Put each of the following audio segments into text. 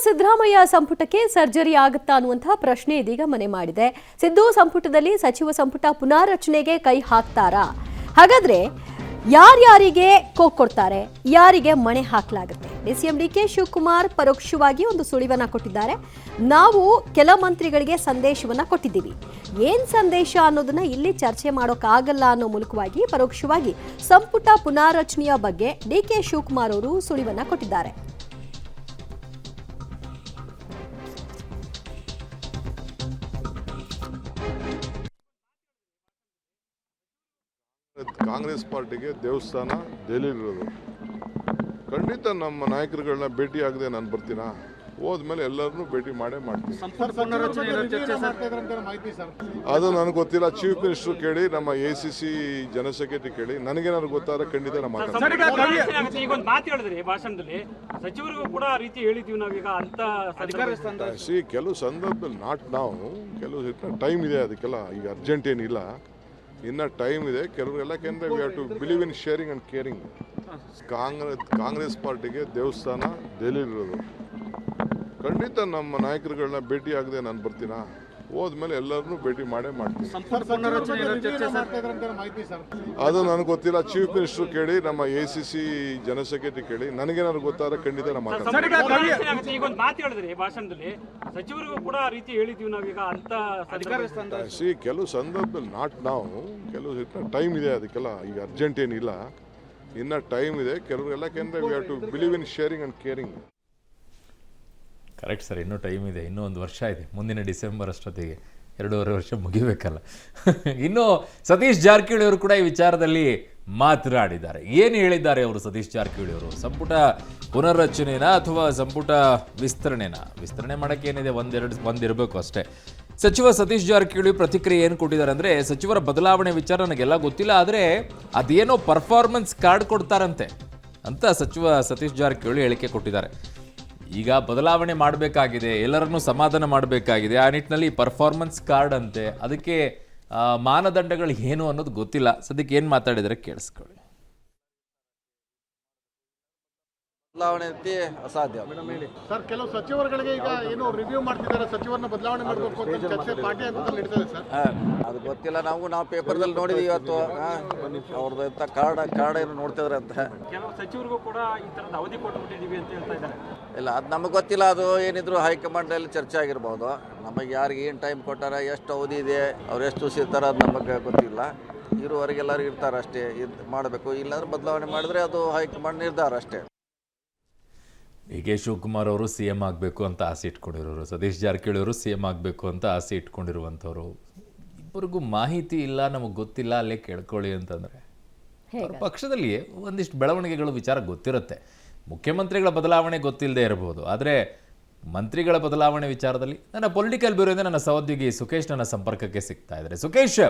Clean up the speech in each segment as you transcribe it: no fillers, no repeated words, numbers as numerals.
ಸಿದ್ದರಾಮಯ್ಯ ಸಂಪುಟಕ್ಕೆ ಸರ್ಜರಿ ಆಗುತ್ತಾ ಅನ್ನುವಂತಹ ಪ್ರಶ್ನೆ ಇದೀಗ ಮನೆ ಮಾಡಿದೆ. ಸಿದ್ದು ಸಂಪುಟದಲ್ಲಿ ಸಚಿವ ಸಂಪುಟ ಪುನಾರಚನೆಗೆ ಕೈ ಹಾಕ್ತಾರಾ? ಹಾಗಾದ್ರೆ ಯಾರ್ಯಾರಿಗೆ ಕೊಡ್ತಾರೆ, ಯಾರಿಗೆ ಮಣೆ ಹಾಕಲಾಗುತ್ತೆ? ಡಿಸಿಎಂ ಡಿಕೆ ಶಿವಕುಮಾರ್ ಪರೋಕ್ಷವಾಗಿ ಒಂದು ಸುಳಿವನ್ನ ಕೊಟ್ಟಿದ್ದಾರೆ. ನಾವು ಕೆಲ ಮಂತ್ರಿಗಳಿಗೆ ಸಂದೇಶವನ್ನ ಕೊಟ್ಟಿದ್ದೀವಿ, ಏನ್ ಸಂದೇಶ ಅನ್ನೋದನ್ನ ಇಲ್ಲಿ ಚರ್ಚೆ ಮಾಡೋಕ್ಕಾಗಲ್ಲ ಅನ್ನೋ ಮೂಲಕವಾಗಿ ಪರೋಕ್ಷವಾಗಿ ಸಂಪುಟ ಪುನಾರಚನೆಯ ಬಗ್ಗೆ ಡಿಕೆ ಶಿವಕುಮಾರ್ ಅವರು ಸುಳಿವನ್ನ ಕೊಟ್ಟಿದ್ದಾರೆ. ಕಾಂಗ್ರೆಸ್ ಪಾರ್ಟಿಗೆ ದೇವಸ್ಥಾನ ದೆಹಲಿಲಿರೋದು. ಖಂಡಿತ ನಮ್ಮ ನಾಯಕರುಗಳನ್ನ ಭೇಟಿ ಆಗದೆ ನಾನು ಬರ್ತೀನ, ಹೋದ್ಮೇಲೆ ಎಲ್ಲರನ್ನೂ ಭೇಟಿ ಮಾಡೇ ಮಾಡ್ತೀನಿ. ಅದು ನನಗೆ ಗೊತ್ತಿಲ್ಲ. ಚೀಫ್ ಮಿನಿಸ್ಟರ್ ಕೇಳಿ, ನಮ್ಮ ACC ಜನರಲ್ ಸೆಕ್ರೆಟರಿ ಕೇಳಿ. ನನಗೇನಾದ್ರು ಗೊತ್ತಾದ್ರೆ ಖಂಡಿತ ನಮ್ಮ ಕೆಲವು ಸಂದರ್ಭದಲ್ಲಿ ಕೆಲವು ಟೈಮ್ ಇದೆ ಅದಕ್ಕೆಲ್ಲ. ಈಗ ಅರ್ಜೆಂಟ್ ಏನಿಲ್ಲ, ಇನ್ನ ಟೈಮ್ ಇದೆ ಕೆಲವರೆಲ್ಲ. ಯಾಕೆಂದ್ರೆ we have to believe in sharing and caring. Congress ಪಾರ್ಟಿಗೆ ದೇವಸ್ಥಾನ ದೆಹಲಿಲಿರೋದು. ಖಂಡಿತ ನಮ್ಮ ನಾಯಕರುಗಳನ್ನ ಭೇಟಿ ಆಗದೆ ನಾನು ಬರ್ತೀನ, ಹೋದ್ಮೇಲೆ ಎಲ್ಲರನ್ನೂ ಭೇಟಿ ಮಾಡೇ ಮಾಡ್ತೀನಿ. ಅದು ನನಗೆ ಗೊತ್ತಿಲ್ಲ. ಚೀಫ್ ಮಿನಿಸ್ಟರ್ ಕೇಳಿ, ನಮ್ಮ ACC ಜನರಲ್ ಸೆಕ್ರೆಟರಿ ಕೇಳಿ. ನನಗೇನಾದ್ರು ಗೊತ್ತಾದ್ರೆ ಖಂಡಿತ ನಮ್ಮ ಕೆಲವು ಸಂದರ್ಭದಲ್ಲಿ ಕೆಲವು ಟೈಮ್ ಇದೆ ಅದಕ್ಕೆಲ್ಲ. ಈಗ ಅರ್ಜೆಂಟ್ ಏನಿಲ್ಲ, ಇನ್ನ ಟೈಮ್ ಇದೆ ಕೆಲವರೆಲ್ಲ. ಯಾಕೆಂದ್ರೆ we have to believe in sharing and caring. Correct sir, ಇನ್ನೂ ಟೈಮ್ ಇದೆ, ಇನ್ನೂ 1 ವರ್ಷ ಇದೆ. ಮುಂದಿನ ಡಿಸೆಂಬರ್ ಅಷ್ಟೊತ್ತಿಗೆ 2.5 ವರ್ಷ ಮುಗಿಬೇಕಲ್ಲ. ಇನ್ನು ಸತೀಶ್ ಜಾರಕಿಹೊಳಿ ಅವರು ಕೂಡ ಈ ವಿಚಾರದಲ್ಲಿ ಮಾತನಾಡಿದ್ದಾರೆ. ಏನು ಹೇಳಿದ್ದಾರೆ ಅವರು? ಸತೀಶ್ ಜಾರಕಿಹೊಳಿ ಅವರು ಸಂಪುಟ ಪುನರ್ರಚನೆನ ಅಥವಾ ಸಂಪುಟ ವಿಸ್ತರಣೆ ಮಾಡೋಕ್ಕೆ ಏನಿದೆ, ಒಂದಿರಬೇಕು ಅಷ್ಟೇ. ಸಚಿವ ಸತೀಶ್ ಜಾರಕಿಹೊಳಿ ಪ್ರತಿಕ್ರಿಯೆ ಏನು ಕೊಟ್ಟಿದ್ದಾರೆ ಅಂದರೆ, ಸಚಿವರ ಬದಲಾವಣೆ ವಿಚಾರ ನನಗೆಲ್ಲ ಗೊತ್ತಿಲ್ಲ, ಆದರೆ ಅದೇನೋ ಪರ್ಫಾರ್ಮೆನ್ಸ್ ಕಾರ್ಡ್ ಕೊಡ್ತಾರಂತೆ ಅಂತ ಸಚಿವ ಸತೀಶ್ ಜಾರಕಿಹೊಳಿ ಹೇಳಿಕೆ ಕೊಟ್ಟಿದ್ದಾರೆ. ಈಗ ಬದಲಾವಣೆ ಮಾಡಬೇಕಾಗಿದೆ, ಎಲ್ಲರನ್ನೂ ಸಮಾಧಾನ ಮಾಡಬೇಕಾಗಿದೆ. ಆ ನಿಟ್ಟಿನಲ್ಲಿ ಪರ್ಫಾರ್ಮೆನ್ಸ್ ಕಾರ್ಡ್ ಅಂತೆ, ಅದಕ್ಕೆ ಮಾನದಂಡಗಳು ಏನು ಅನ್ನೋದು ಗೊತ್ತಿಲ್ಲ. ಸದ್ಯಕ್ಕೆ ಏನು ಮಾತಾಡಿದರೆ ಕೇಳಿಸ್ಕೊಳ್ಳಿ. ಬದಲಾವಣೆ ಅಸಾಧ್ಯ ಸರ್. ಕೆಲವು ಸಚಿವರುಗಳಿಗೆ ಈಗ ಏನು ರಿವ್ಯೂ ಮಾಡ್ತಿದ್ದಾರೆ, ಸಚಿವರನ್ನ ಬದಲಾವಣೆ ಮಾಡಬೇಕು ಅಂತ ಚರ್ಚೆ ಪಾರ್ಟಿ ಅಂತ ನಡೀತದೆ ಸರ್. ಅದು ಗೊತ್ತಿಲ್ಲ. ನಾವು ಪೇಪರ್ದಲ್ಲಿ ನೋಡಿದೀವಿ ಇವತ್ತು. ಅವ್ರದ್ದು ಕಾರ್ಡ್ ಏನು ನೋಡ್ತಿದ್ರೆ ಅಂತ. ಕೆಲವು ಸಚಿವರಿಗೂ ಕೂಡ ಈ ತರದ ಅವಧಿ ಕೊಟ್ಟುಬಿಟ್ಟಿದೀವಿ ಅಂತ ಹೇಳ್ತಾ ಇದ್ದಾರೆ. ಇಲ್ಲ, ಅದು ನಮಗೆ ಗೊತ್ತಿಲ್ಲ. ಅದು ಏನಿದ್ರು ಹೈಕಮಾಂಡಲ್ಲಿ ಚರ್ಚೆ ಆಗಿರ್ಬೋದು. ನಮಗೆ ಯಾರಿಗೆ ಏನು ಟೈಮ್ ಕೊಟ್ಟಾರ, ಎಷ್ಟು ಅವಧಿ ಇದೆ, ಅವ್ರು ಎಷ್ಟು ದಿವಸ ಇರ್ತಾರೆ, ಅದು ನಮಗೆ ಗೊತ್ತಿಲ್ಲ. ಇರುವವರೆಗೆ ಎಲ್ಲರೂ ಇರ್ತಾರೆ ಅಷ್ಟೇ. ಇದು ಮಾಡಬೇಕು, ಇಲ್ಲಾಂದ್ರೆ ಬದಲಾವಣೆ ಮಾಡಿದ್ರೆ ಅದು ಹೈಕಮಾಂಡ್ ನಿರ್ಧಾರ ಅಷ್ಟೇ. ಡಿಕೆ ಶಿವಕುಮಾರ್ ಅವರು CM ಆಗಬೇಕು ಅಂತ ಆಸೆ ಇಟ್ಕೊಂಡಿರೋರು, ಸತೀಶ್ ಜಾರಕಿಹೊಳಿ ಅವರು CM ಆಗಬೇಕು ಅಂತ ಆಸೆ ಇಟ್ಕೊಂಡಿರುವಂಥವ್ರು. ಇಬ್ಬರಿಗೂ ಮಾಹಿತಿ ಇಲ್ಲ, ನಮಗೆ ಗೊತ್ತಿಲ್ಲ, ಅಲ್ಲೇ ಕೇಳ್ಕೊಳ್ಳಿ ಅಂತಂದರೆ ಪಕ್ಷದಲ್ಲಿ ಒಂದಿಷ್ಟು ಬೆಳವಣಿಗೆಗಳು ವಿಚಾರ ಗೊತ್ತಿರುತ್ತೆ. ಮುಖ್ಯಮಂತ್ರಿಗಳ ಬದಲಾವಣೆ ಗೊತ್ತಿಲ್ಲದೆ ಇರಬಹುದು, ಆದರೆ ಮಂತ್ರಿಗಳ ಬದಲಾವಣೆ ವಿಚಾರದಲ್ಲಿ ನನ್ನ ಪೊಲಿಟಿಕಲ್ ಬ್ಯೂರೋದಿಂದ ನನ್ನ ಸಹೋದ್ಯೋಗಿ ಸುಖೇಶ್ ನನ್ನ ಸಂಪರ್ಕಕ್ಕೆ ಸಿಗ್ತಾ ಇದ್ದಾರೆ. ಸುಖೇಶ್,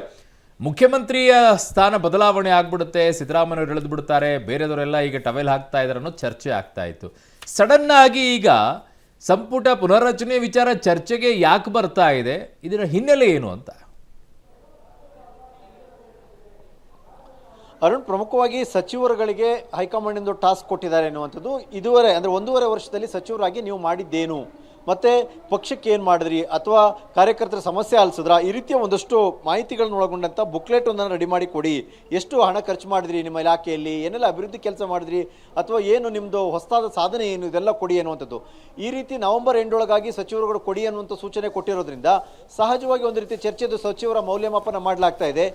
ಮುಖ್ಯಮಂತ್ರಿಯ ಸ್ಥಾನ ಬದಲಾವಣೆ ಆಗ್ಬಿಡುತ್ತೆ, ಸಿದ್ದರಾಮಯ್ಯವರು ಇಳಿದು ಬಿಡ್ತಾರೆ, ಬೇರೆದವರೆಲ್ಲ ಈಗ ಟವೆಲ್ ಹಾಕ್ತಾ ಇದ್ದಾರೆ ಅನ್ನೋ ಚರ್ಚೆ ಆಗ್ತಾ ಇತ್ತು. ಸಡನ್ ಆಗಿ ಈಗ ಸಂಪುಟ ಪುನರ್ರಚನೆ ವಿಚಾರ ಚರ್ಚೆಗೆ ಯಾಕೆ ಬರ್ತಾ ಇದೆ? ಇದರ ಹಿನ್ನೆಲೆ ಏನು ಅಂತ? ಅರುಣ್, ಪ್ರಮುಖವಾಗಿ ಸಚಿವರುಗಳಿಗೆ ಹೈಕಮಾಂಡ್ ಟಾಸ್ಕ್ ಕೊಟ್ಟಿದ್ದಾರೆ ಎನ್ನುವಂಥದ್ದು. ಇದುವರೆ ಅಂದರೆ 1.5 ವರ್ಷದಲ್ಲಿ ಸಚಿವರಾಗಿ ನೀವು ಮಾಡಿದ್ದೇನು, ಮತ್ತು ಪಕ್ಷಕ್ಕೆ ಏನು ಮಾಡಿದ್ರಿ, ಅಥವಾ ಕಾರ್ಯಕರ್ತರ ಸಮಸ್ಯೆ ಆಲಿಸಿದ್ರ, ಈ ರೀತಿಯ ಒಂದಷ್ಟು ಮಾಹಿತಿಗಳನ್ನು ಒಳಗೊಂಡಂಥ ಬುಕ್ಲೆಟ್ ಒಂದನ್ನು ರೆಡಿ ಮಾಡಿ ಕೊಡಿ. ಎಷ್ಟು ಹಣ ಖರ್ಚು ಮಾಡಿದ್ರಿ ನಿಮ್ಮ ಇಲಾಖೆಯಲ್ಲಿ, ಏನೆಲ್ಲ ಅಭಿವೃದ್ಧಿ ಕೆಲಸ ಮಾಡಿದ್ರಿ, ಅಥವಾ ಏನು ನಿಮ್ಮದು ಹೊಸದಾದ ಸಾಧನೆ ಏನು, ಇದೆಲ್ಲ ಕೊಡಿ ಅನ್ನುವಂಥದ್ದು. ಈ ರೀತಿ ನವೆಂಬರ್ ಎಂಡೊಳಗಾಗಿ ಸಚಿವರುಗಳು ಕೊಡಿ ಅನ್ನುವಂಥ ಸೂಚನೆ ಕೊಟ್ಟಿರೋದ್ರಿಂದ ಸಹಜವಾಗಿ ಒಂದು ರೀತಿ ಚರ್ಚೆದು ಸಚಿವರ ಮೌಲ್ಯಮಾಪನ ಮಾಡಲಾಗ್ತಾ ಇದೆ.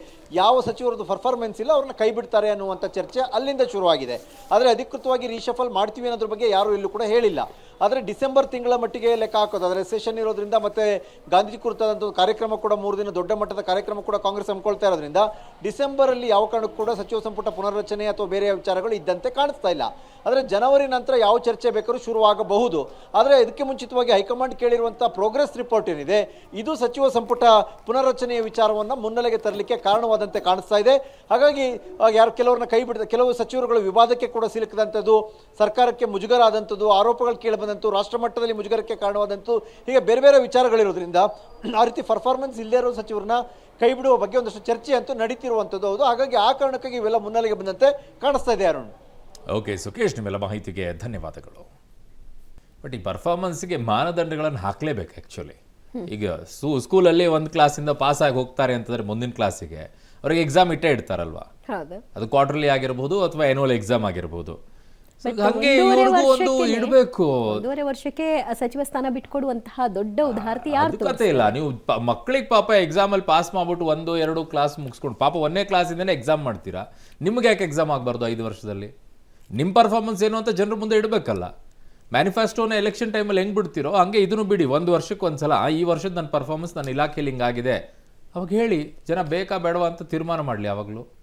ಯಾವ ಸಚಿವರದ್ದು ಪರ್ಫಾರ್ಮೆನ್ಸ್ ಇಲ್ಲ, ಅವ್ರನ್ನ ಕೈ ಬಿಡ್ತಾರೆ ಅನ್ನುವಂಥ ಚರ್ಚೆ ಅಲ್ಲಿಂದ ಶುರುವಾಗಿದೆ. ಆದರೆ ಅಧಿಕೃತವಾಗಿ ರೀಶಫಲ್ ಮಾಡ್ತೀವಿ ಅನ್ನೋದ್ರ ಬಗ್ಗೆ ಯಾರೂ ಇಲ್ಲೂ ಕೂಡ ಹೇಳಿಲ್ಲ. ಆದರೆ ಡಿಸೆಂಬರ್ ತಿಂಗಳ ಮಟ್ಟಿಗೆ ಲೆಕ್ಕ ಹಾಕೋದಾದರೆ ಸೆಷನ್ ಇರೋದ್ರಿಂದ, ಮತ್ತು ಗಾಂಧಿ ಕುರಿತಾದಂಥ ಕಾರ್ಯಕ್ರಮ ಕೂಡ 3 ದಿನ ದೊಡ್ಡ ಮಟ್ಟದ ಕಾರ್ಯಕ್ರಮ ಕೂಡ ಕಾಂಗ್ರೆಸ್ ಹಮ್ಮಿಕೊಳ್ತಾ ಇರೋದ್ರಿಂದ ಡಿಸೆಂಬರಲ್ಲಿ ಯಾವ ಕಾರಣಕ್ಕೂ ಕೂಡ ಸಚಿವ ಸಂಪುಟ ಪುನರ್ರಚನೆ ಅಥವಾ ಬೇರೆ ವಿಚಾರಗಳು ಇದ್ದಂತೆ ಕಾಣಿಸ್ತಾ ಇಲ್ಲ. ಆದರೆ ಜನವರಿ ನಂತರ ಯಾವ ಚರ್ಚೆ ಬೇಕಾದ್ರೂ ಶುರುವಾಗಬಹುದು. ಆದರೆ ಇದಕ್ಕೆ ಮುಂಚಿತವಾಗಿ ಹೈಕಮಾಂಡ್ ಕೇಳಿರುವಂಥ ಪ್ರೋಗ್ರೆಸ್ ರಿಪೋರ್ಟ್ ಏನಿದೆ, ಇದು ಸಚಿವ ಸಂಪುಟ ಪುನರ್ರಚನೆಯ ವಿಚಾರವನ್ನು ಮುನ್ನೆಲೆಗೆ ತರಲಿಕ್ಕೆ ಕಾರಣವಾದಂತೆ ಕಾಣಿಸ್ತಾ ಇದೆ. ಹಾಗಾಗಿ ಕೆಲವರನ್ನ ಕೈ ಬಿಡಿದ, ಕೆಲವು ಸಚಿವರುಗಳು ವಿವಾದಕ್ಕೆ ಕೂಡ ಸಿಲುಕಿದಂಥದ್ದು, ಸರ್ಕಾರಕ್ಕೆ ಮುಜುಗರ ಆದಂಥದ್ದು, ಆರೋಪಗಳು ಕೇಳಿಬಂದಂಥದ್ದು, ರಾಷ್ಟ್ರ ಮಟ್ಟದಲ್ಲಿ ಮುಜುಗರಕ್ಕೆ ಕಾರಣವಾದಂಥದ್ದು, ಹೀಗೆ ಬೇರೆ ಬೇರೆ ವಿಚಾರಗಳಿರೋದ್ರಿಂದ ಆ ರೀತಿ ಪರ್ಫಾರ್ಮೆನ್ಸ್ ಇಲ್ಲದೇ ಇರೋ ಸಚಿವರನ್ನ ಕೈ ಬಿಡುವ ಬಗ್ಗೆ ಒಂದಷ್ಟು ಚರ್ಚೆ ಅಂತೂ ನಡೀತಿರುವಂಥದ್ದು ಹೌದು. ಹಾಗಾಗಿ ಆ ಕಾರಣಕ್ಕಾಗಿ ಇವೆಲ್ಲ ಮುನ್ನೆಲೆಗೆ ಬಂದಂತೆ ಕಾಣಿಸ್ತಾ ಇದೆ. ಅರುಣ್, ಓಕೆ ಸುಖೇಶ್, ನಿಮ್ಮೆಲ್ಲ ಮಾಹಿತಿಗೆ ಧನ್ಯವಾದಗಳು. ಬಟ್ ಈ ಪರ್ಫಾರ್ಮೆನ್ಸ್ಗೆ ಮಾನದಂಡಗಳನ್ನು ಹಾಕಲೇಬೇಕು ಆ್ಯಕ್ಚುಲಿ. ಈಗ ಸ್ಕೂಲಲ್ಲಿ ಒಂದು ಕ್ಲಾಸಿಂದ ಪಾಸ್ ಆಗಿ ಹೋಗ್ತಾರೆ ಅಂತಂದ್ರೆ ಮುಂದಿನ ಕ್ಲಾಸಿಗೆ ಅವ್ರಿಗೆ ಎಕ್ಸಾಮ್ ಇಟ್ಟೇ ಇಡ್ತಾರಲ್ವಾ, ಹೌದು. ಅದು ಕ್ವಾರ್ಟರ್ಲಿ ಆಗಿರ್ಬೋದು ಅಥವಾ ಆ್ಯನುವಲ್ ಎಕ್ಸಾಮ್ ಆಗಿರ್ಬೋದು. So But ಹಂಗೆ ಒಂದೂವರೆ ಇವ್ರಿಗೂ ಒಂದು ವರ್ಷಕ್ಕೆನೆ- ಇಡಬೇಕು. 1.5 ವರ್ಷಕ್ಕೆ ಸಚಿವ ಸ್ಥಾನ ಬಿಟ್ಕೊಡುವಂತಹ ದೊಡ್ಡ ಉದಾಹರಣೆ ಯಾರು ಅದು ಕತೆ ಇಲ್ಲ. ನೀವು ಮಕ್ಕಳಿಗೆ ಪಾಪ ಎಕ್ಸಾಮಲ್ಲಿ ಪಾಸ್ ಮಾಡ್ಬಿಟ್ಟು 1-2 ಕ್ಲಾಸ್ ಮುಗಿಸ್ಕೊಂಡು ಪಾಪ 1ನೇ ಕ್ಲಾಸಿಂದನೇ ಎಕ್ಸಾಮ್ ಮಾಡ್ತೀರಾ. ನಿಮ್ಗೆ ಯಾಕೆ ಎಕ್ಸಾಮ್ ಆಗಬಾರ್ದು 5 ವರ್ಷದಲ್ಲಿ? ನಿಮ್ಮ ಪರ್ಫಾರ್ಮೆನ್ಸ್ ಏನು ಅಂತ ಜನರ ಮುಂದೆ ಇಡಬೇಕಲ್ಲ. ಮ್ಯಾನಿಫೆಸ್ಟೋನ ಎಲೆಕ್ಷನ್ ಟೈಮಲ್ಲಿ ಹೆಂಗೆ ಬಿಡ್ತೀರೋ ಹಂಗೆ ಇದನ್ನು ಬಿಡಿ. 1 ವರ್ಷಕ್ಕೆ ಒಂದ್ಸಲ ಈ ವರ್ಷದ ನನ್ನ ಪರ್ಫಾರ್ಮೆನ್ಸ್ ನನ್ನ ಇಲಾಖೆಯಲ್ಲಿ ಹಿಂಗಾಗಿದೆ ಅವಾಗ ಹೇಳಿ, ಜನ ಬೇಕಾ ಬೇಡವಾ ಅಂತ ತೀರ್ಮಾನ ಮಾಡಲಿ. ಯಾವಾಗಲೂ